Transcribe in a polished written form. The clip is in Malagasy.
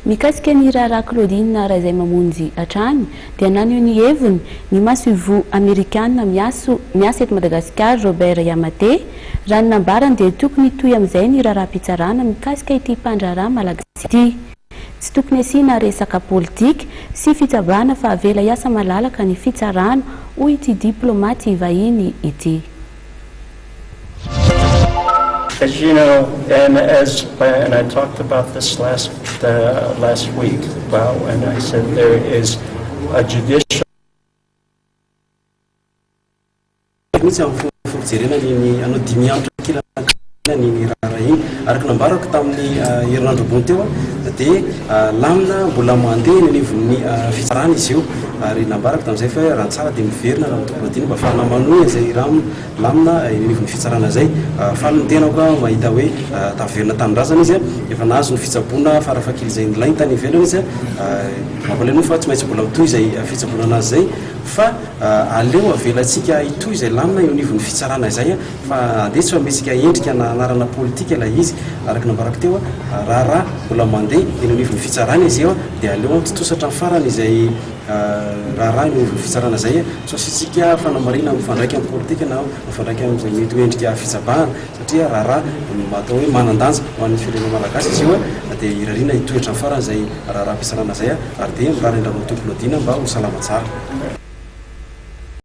mikasika ny raharaha Claudine raha izay mamonjy hatrany dia nany ny heviny ny masoivo amerikana miasa eto Madagasikara Robert Yamate raha ny nambarany dia tokony toy amin'izay ny raharaha-pitsarana mikasika ity mpandraharaha malagasy ity. Tsy tokony asiana resaka politika sy fitsabana fa avela hiasa malalaka ny fitsarana hoy ity diplomaty vahiny ity. As you know, and I talked about this last week, and I said there is a judicial. Araka nambarako tamin'ny herinandro ambony teo dia lamina mbola mandeha ny anivon'ny fitsarana izy io ary nambarako tamin'izay fa raha tsara dia miverina raha mitokona diny mba afahana manohy izay lamina ny anivon'ny fitsarana izay faly ny tena koa mahita hoe taverina tamin-drazana izy efa nahazo ny fitsaboana farafakely izay nilainy tany ivelana izy mampaleno fa tsy maintsy mbola mitoy izay fitsaboana anazy zay fa aleo avelantsika itoy izay lamina eo anivon'ny fitsarana izay fa andeha tsy fametsika endrika na anarana politika ilay izy araka nambarako teo raha mbola mandeha eny anivon'ny fitsarana izy eo dia aleo totosatra ny farany izay raha eny anivon'ny fitsarana izay so sitsika fanamarina mifandraika amin'ny politika na mifandraika amin'izay mety endrika fitsabahana satria raha atao hoe manandanja ho an'ny firenena malagasy izy io dia irarina hitoetra ny farany izay raha-pitsarana izay ary dia mirarindra amin'ny tompolodina mba ho salama tsara.